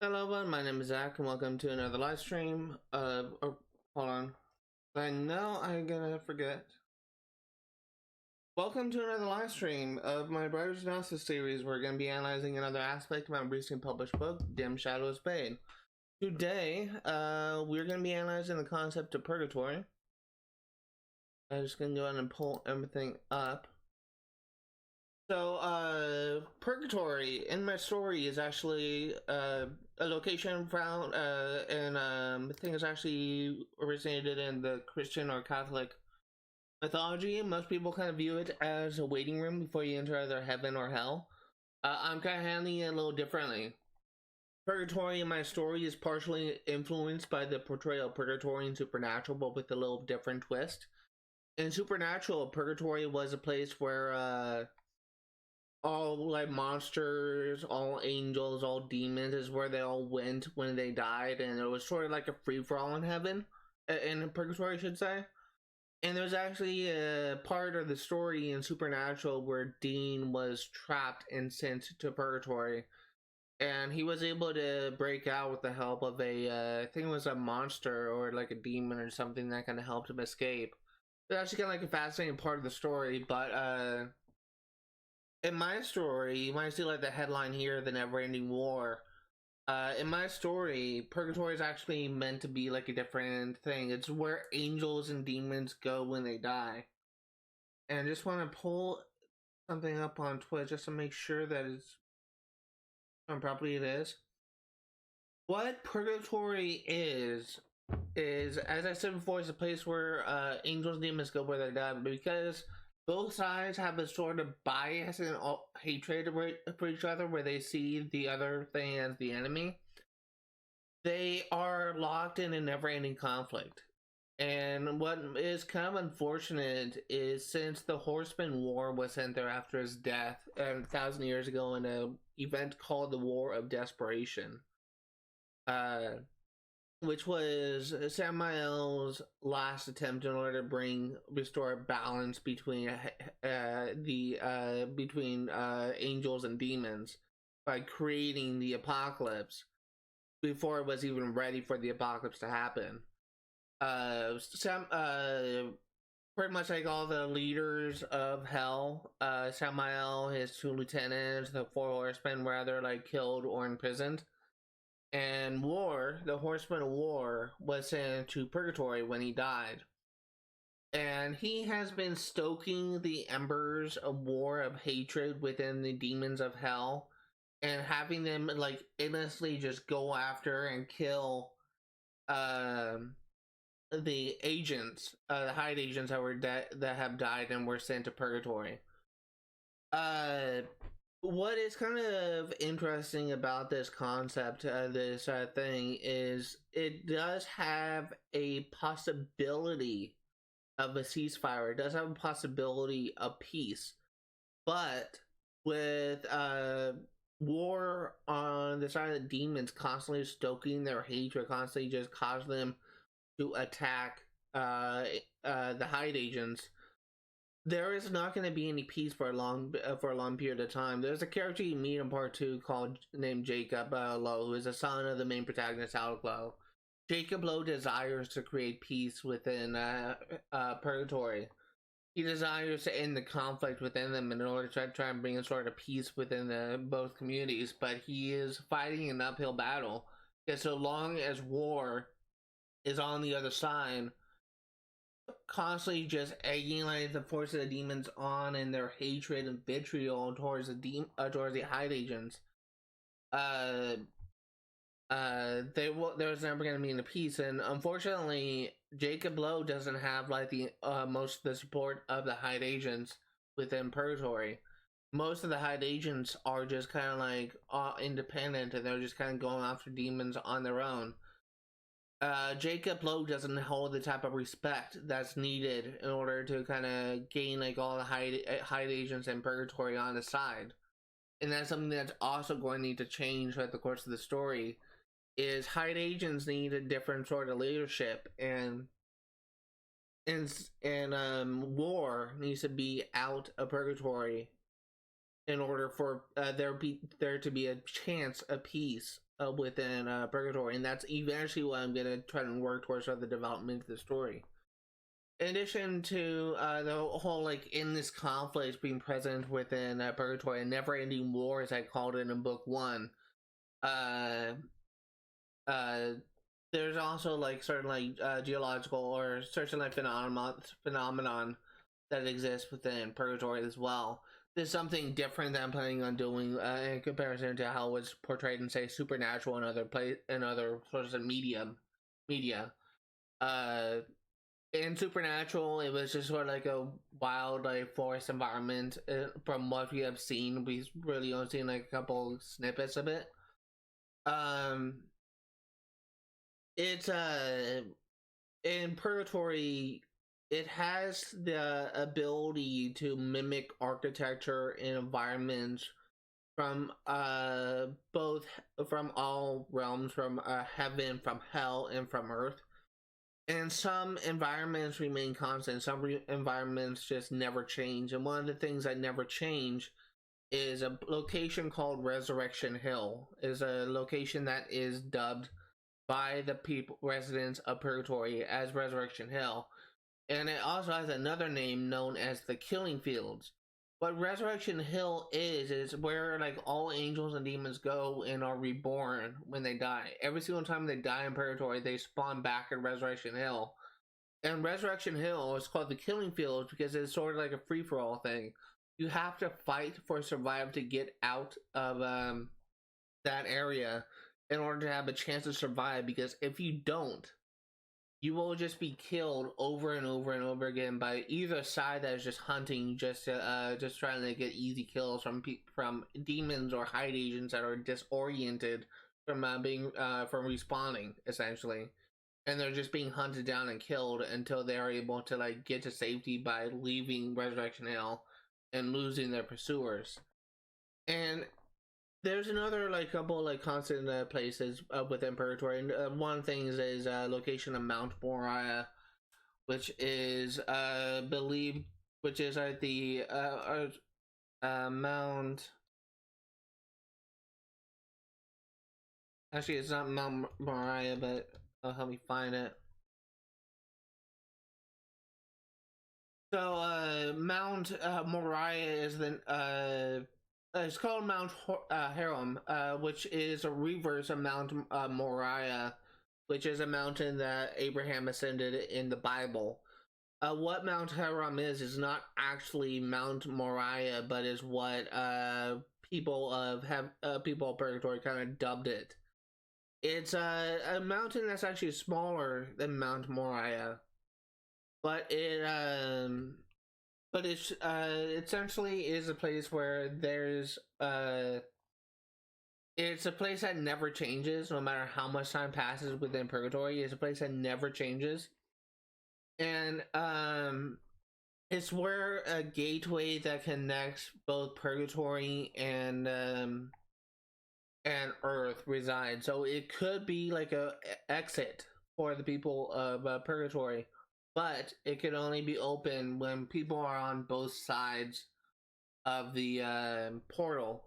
Hello everyone, my name is Zach and welcome to another live stream. Hold on. I know I'm gonna forget. Welcome to another live stream of my Brothers Analysis series. We're gonna be analyzing another aspect of my recently published book, Dim Shadow of Spade. Today, we're gonna be analyzing the concept of Purgatory. I'm just gonna go ahead and pull everything up. So, Purgatory in my story is actually a location found, and I think it's actually originated in the Christian or Catholic mythology. Most people kind of view it as a waiting room before you enter either heaven or hell. I'm kind of handling it a little differently. Purgatory in my story is partially influenced by the portrayal of Purgatory and Supernatural, but with a little different twist. In Supernatural, Purgatory was a place where, all like monsters, all angels, all demons is where they all went when they died, and it was sort of like a free-for-all in heaven, in Purgatory I should say. And there's actually a part of the story in Supernatural where Dean was trapped and sent to Purgatory, and he was able to break out with the help of I think it was a monster or like a demon or something that kind of helped him escape. It's actually kind of like a fascinating part of the story, but in my story, you might see like the headline here, the never-ending war. In my story, Purgatory is actually meant to be like a different thing. It's where angels and demons go when they die. And I just want to pull something up on Twitch just to make sure that it's done properly. It is. What Purgatory is, as I said before, it's a place where angels and demons go where they die. But because both sides have a sort of bias and hatred for each other, where they see the other thing as the enemy, they are locked in a never-ending conflict. And what is kind of unfortunate is, since the Horseman War was sent there after his death 1,000 years ago in an event called the War of Desperation, which was Samael's last attempt in order to restore balance between angels and demons by creating the apocalypse before it was even ready for the apocalypse to happen. Pretty much like all the leaders of hell, Samael, his two lieutenants, the four horsemen were either like killed or imprisoned. And War, the Horseman of War, was sent to Purgatory when he died. And he has been stoking the embers of war, of hatred within the demons of hell, and having them like endlessly just go after and kill the agents, the Hyde agents that were that have died and were sent to Purgatory. What is kind of interesting about this concept, this thing, is it does have a possibility of a ceasefire. It does have a possibility of peace. But with war on the side of the demons constantly stoking their hatred, constantly just causing them to attack the Hyde agents, there is not going to be any peace for a long period of time. There's a character you meet in part 2 named Jacob Lowe, who is a son of the main protagonist, Alec Lowe. Jacob Lowe desires to create peace within Purgatory. He desires to end the conflict within them in order to try and bring a sort of peace within both communities, but he is fighting an uphill battle. Because so long as war is on the other side, constantly just egging like the force of the demons on and their hatred and vitriol towards the Hyde agents, there's never going to be any peace. And unfortunately, Jacob Lowe doesn't have like the most of the support of the Hyde agents within Purgatory. Most of the Hyde agents are just kind of like independent, and they're just kind of going after demons on their own. Jacob Lowe doesn't hold the type of respect that's needed in order to kind of gain like all the Hyde agents in Purgatory on his side. And that's something that's also going to need to change throughout the course of the story, is Hyde agents need a different sort of leadership, and war needs to be out of Purgatory in order for there to be a chance of peace within Purgatory, and that's eventually what I'm gonna try and work towards for the development of the story. In addition to the whole like in this conflict being present within Purgatory, a never-ending war, as I called it in book one. Uh, uh, there's also like certain like geological or certain like phenomenon that exists within Purgatory as well. There's something different that I'm planning on doing in comparison to how it's portrayed in say Supernatural and other sources of media. Uh, in Supernatural, it was just sort of like a wild, like forest environment. From what we have seen, we've really only seen like a couple snippets of it. Um, it's in Purgatory, it has the ability to mimic architecture and environments from both from all realms, from heaven, from hell, and from earth. And some environments remain constant. Some environments just never change. And one of the things that never change is a location called Resurrection Hill. Is a location that is dubbed by the people residents of Purgatory as Resurrection Hill, and it also has another name known as the Killing Fields. What Resurrection Hill is where like all angels and demons go and are reborn when they die. Every single time they die in Purgatory, they spawn back at Resurrection Hill. And Resurrection Hill is called the Killing Fields because it's sort of like a free-for-all thing. You have to fight for survival to get out of that area in order to have a chance to survive, because if you don't, you will just be killed over and over and over again by either side that is just hunting, just trying to get easy kills from demons or hide agents that are disoriented from from respawning essentially, and they're just being hunted down and killed until they are able to like get to safety by leaving Resurrection Hill and losing their pursuers. And there's another like couple like constant places within Purgatory, and one of the things is location of Mount Moriah, which is believed, which is at the Mount. Actually, it's not Mount Moriah, but help me find it. So Mount Moriah is the it's called Mount Haram, which is a reverse of Mount Moriah, which is a mountain that Abraham ascended in the Bible. What Mount Haram is not actually Mount Moriah, but is what people of Purgatory kind of dubbed it. It's a mountain that's actually smaller than Mount Moriah, but it essentially is a place where there's it's a place that never changes no matter how much time passes within Purgatory. It's a place that never changes, and it's where a gateway that connects both Purgatory and Earth resides. So it could be like a exit for the people of Purgatory, but it can only be open when people are on both sides of the portal.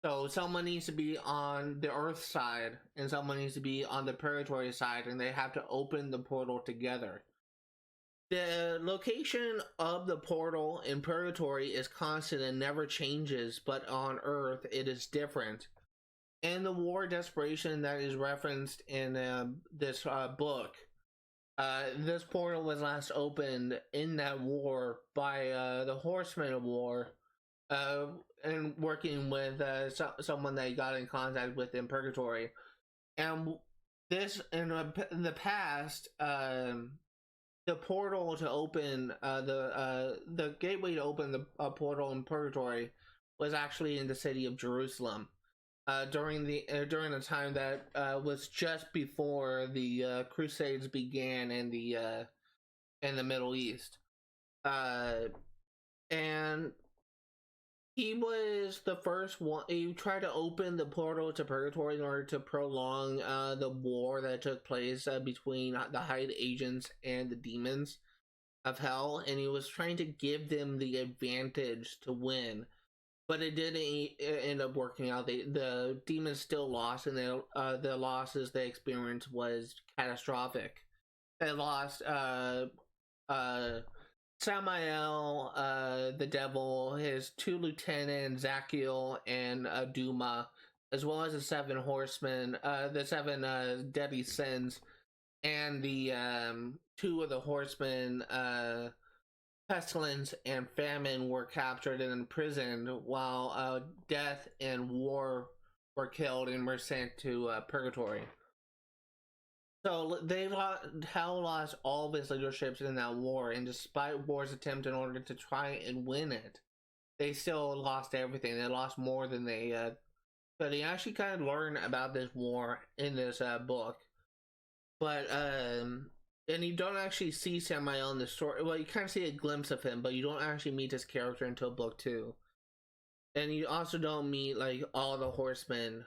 So someone needs to be on the Earth side and someone needs to be on the Purgatory side, and they have to open the portal together. The location of the portal in Purgatory is constant and never changes, but on Earth it is different. And the war desperation that is referenced in this book, this portal was last opened in that war by the Horsemen of War, and working with someone they got in contact with in Purgatory. And this in the past, the portal to open the gateway to open the portal in Purgatory was actually in the city of Jerusalem. During the time that was just before the Crusades began in the Middle East, and he was the first one. He tried to open the portal to Purgatory in order to prolong the war that took place between the Hide Agents and the demons of Hell, and he was trying to give them the advantage to win. but it didn't end up working out. The demons still lost, and the losses they experienced was catastrophic. They lost uh, Samael, the devil, his two lieutenants, Zachiel and Duma, as well as the seven horsemen, the seven deadly sins, and the two of the horsemen, Pestilence and Famine, were captured and imprisoned, while Death and War were killed and were sent to Purgatory. So Hell lost all of its leaderships in that war, and despite War's attempt in order to try and win it, they still lost everything. They lost more than they. But they actually kind of learn about this war in this book, but and you don't actually see Samael in the story. Well, you kind of see a glimpse of him, but you don't actually meet his character until book 2, and you also don't meet like all the horsemen.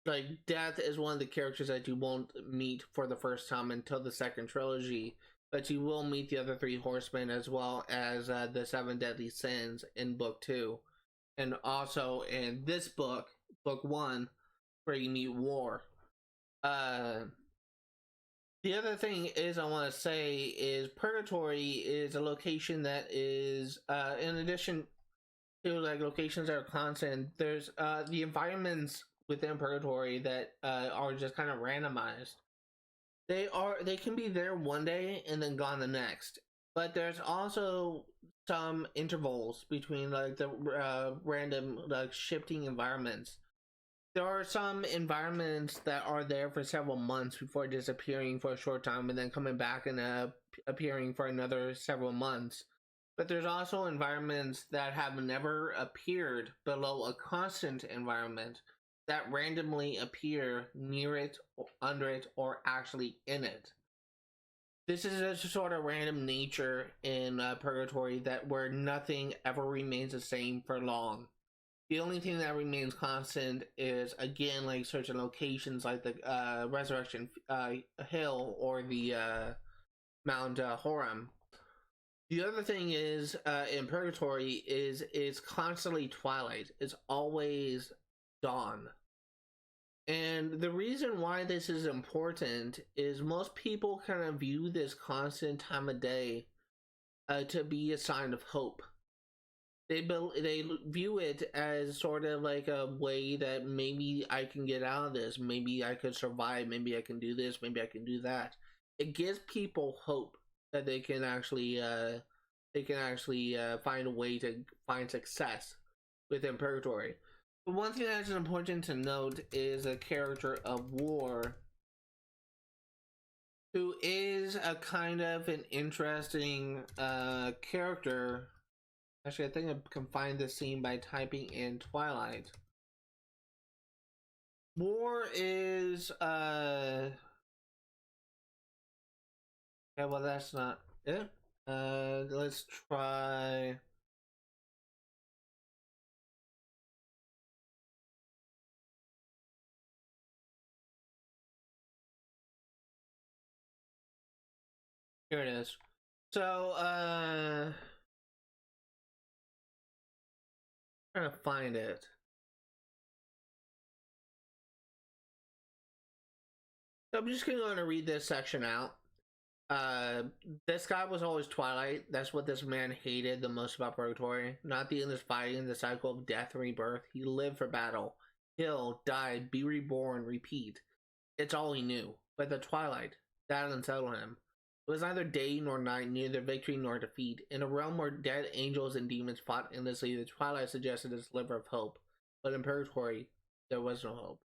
Like Death is one of the characters that you won't meet for the first time until the second trilogy, but you will meet the other 3 horsemen as well as the 7 deadly sins in book 2, and also in this book, book 1, where you meet War. The other thing is I want to say is Purgatory is a location that is in addition to like locations that are constant, there's the environments within Purgatory that are just kind of randomized. They can be there one day and then gone the next, but there's also some intervals between like the random like shifting environments. There are some environments that are there for several months before disappearing for a short time and then coming back and appearing for another several months. But there's also environments that have never appeared below a constant environment that randomly appear near it, or under it, or actually in it. This is a sort of random nature in Purgatory that where nothing ever remains the same for long. The only thing that remains constant is, again, like certain locations like the Resurrection Hill or the Mount Horam. The other thing is in Purgatory is it's constantly twilight. It's always dawn. And the reason why this is important is most people kind of view this constant time of day to be a sign of hope. They view it as sort of like a way that maybe I can get out of this, maybe I could survive, maybe I can do this, maybe I can do that. It gives people hope that they can actually find a way to find success within Purgatory. But one thing that's important to note is a character of War, who is a kind of an interesting character. Actually, I think I can find this scene by typing in Twilight. War is yeah, well, that's not it. Let's try. Here it is. So trying to find it. So I'm just going to read this section out. This guy was always Twilight. That's what this man hated the most about Purgatory. Not the endless fighting, the cycle of death and rebirth. He lived for battle. Kill, die, be reborn, repeat. It's all he knew. But the Twilight, that unsettled him. It was neither day nor night, neither victory nor defeat. In a realm where dead angels and demons fought endlessly, the Twilight suggested a sliver of hope. But in Purgatory, there was no hope.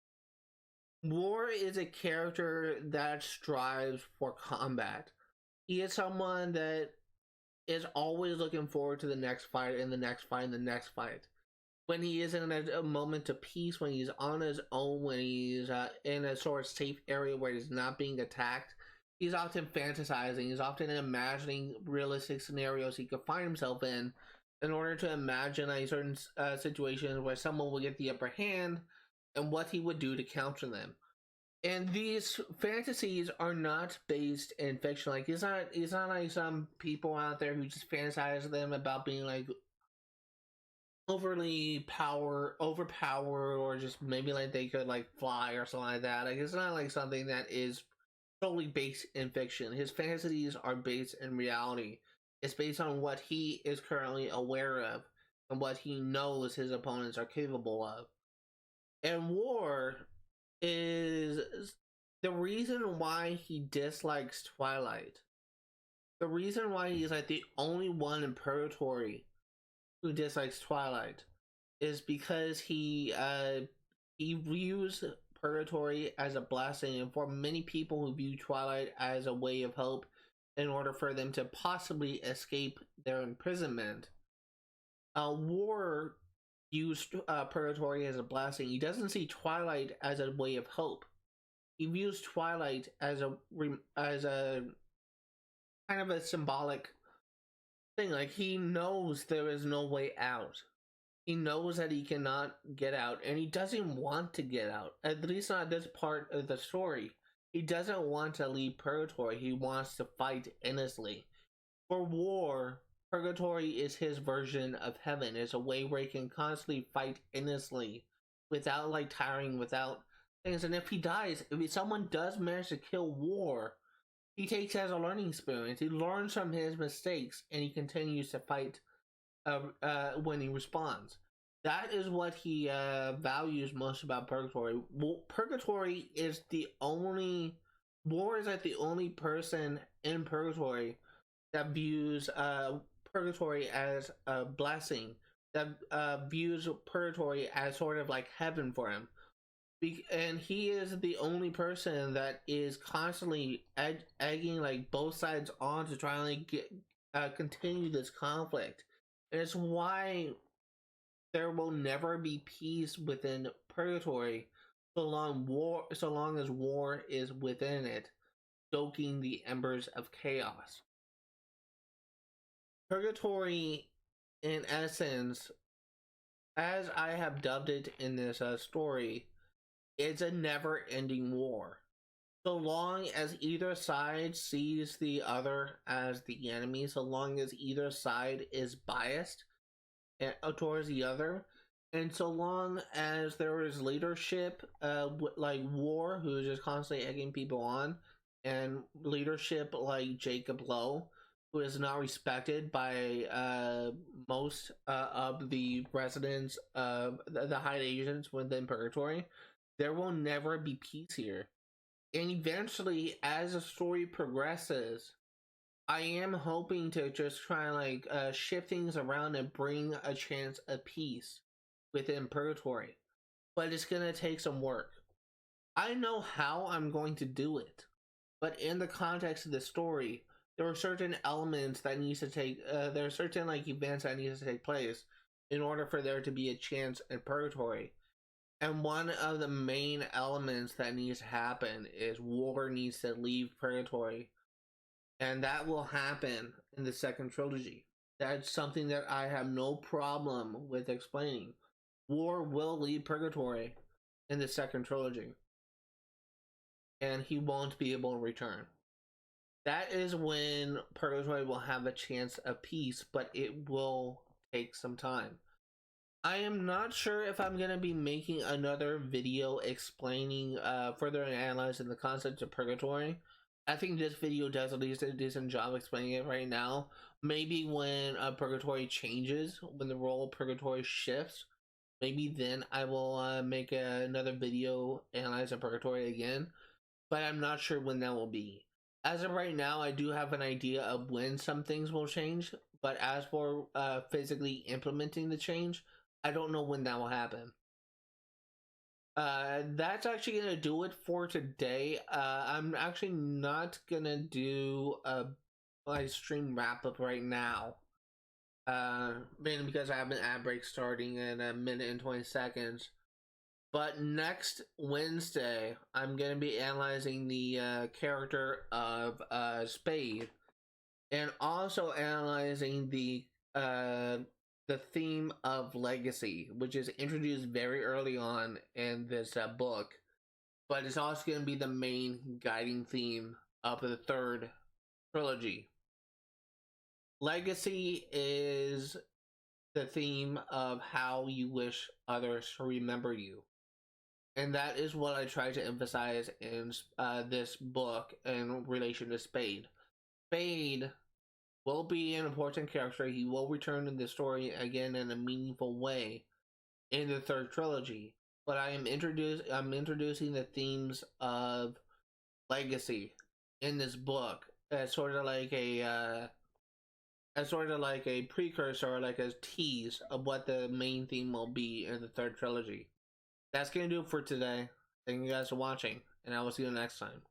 War is a character that strives for combat. He is someone that is always looking forward to the next fight and the next fight and the next fight. When he is in a moment of peace, when he's on his own, when he's in a sort of safe area where he's not being attacked, he's often fantasizing. He's often imagining realistic scenarios he could find himself in order to imagine a certain situation where someone will get the upper hand and what he would do to counter them. And these fantasies are not based in fiction. Like it's not like some people out there who just fantasize them about being like overpower, or just maybe like they could like fly or something like that. Like it's not like something that is solely based in fiction. His fantasies are based in reality. It's based on what he is currently aware of and what he knows his opponents are capable of. And War is the reason why he dislikes Twilight. The reason why he's like the only one in Purgatory who dislikes Twilight is because he views Purgatory as a blessing, and for many people who view Twilight as a way of hope in order for them to possibly escape their imprisonment, War views Purgatory as a blessing. He doesn't see Twilight as a way of hope. He views Twilight as a kind of a symbolic thing. Like he knows there is no way out. He knows that he cannot get out, and he doesn't want to get out. At least not this part of the story. He doesn't want to leave Purgatory. He wants to fight endlessly. For War, Purgatory is his version of heaven. It's a way where he can constantly fight endlessly without like tiring, without things. And if he dies, if someone does manage to kill War, he takes it as a learning experience. He learns from his mistakes, and he continues to fight when he responds. That is what he values most about Purgatory. Purgatory is the only War is like the only person in Purgatory that views Purgatory as a blessing, that views Purgatory as sort of like heaven for him. And he is the only person that is constantly egging like both sides on to try and like continue this conflict. And it's why there will never be peace within Purgatory so long as War is within it, stoking the embers of chaos. Purgatory, in essence, as I have dubbed it in this story, is a never-ending war. So long as either side sees the other as the enemy, so long as either side is biased towards the other, and so long as there is leadership, like War, who is just constantly egging people on, and leadership like Jacob Lowe, who is not respected by most of the residents of the high agents within Purgatory, there will never be peace here. And eventually, as the story progresses, I am hoping to just try and like shift things around and bring a chance of peace within Purgatory. But it's gonna take some work. I know how I'm going to do it, but in the context of the story, there are certain elements that needs to take. There are certain like events that needs to take place in order for there to be a chance in Purgatory. And one of the main elements that needs to happen is War needs to leave Purgatory, and that will happen in the second trilogy. That's something that I have no problem with explaining. War will leave Purgatory in the second trilogy, and he won't be able to return. That is when Purgatory will have a chance of peace, but it will take some time. I am not sure if I'm going to be making another video explaining, further analyzing the concept of Purgatory. I think this video does at least a decent job explaining it right now. Maybe when Purgatory changes, when the role of Purgatory shifts, maybe then I will make another video analyzing Purgatory again. But I'm not sure when that will be. As of right now, I do have an idea of when some things will change, but as for physically implementing the change, I don't know when that will happen. That's actually gonna do it for today. I'm actually not gonna do a live stream wrap up right now. Mainly because I have an ad break starting in a minute and 20 seconds. But next Wednesday, I'm gonna be analyzing the character of Spade, and also analyzing the theme of legacy, which is introduced very early on in this book, but it's also going to be the main guiding theme of the third trilogy. Legacy is the theme of how you wish others to remember you. And that is what I try to emphasize in this book in relation to Spade. Spade will be an important character. He will return in the story again in a meaningful way in the third trilogy. But I'm introducing the themes of legacy in this book as sort of like a precursor, or like a tease of what the main theme will be in the third trilogy. That's gonna do it for today. Thank you guys for watching, and I will see you next time.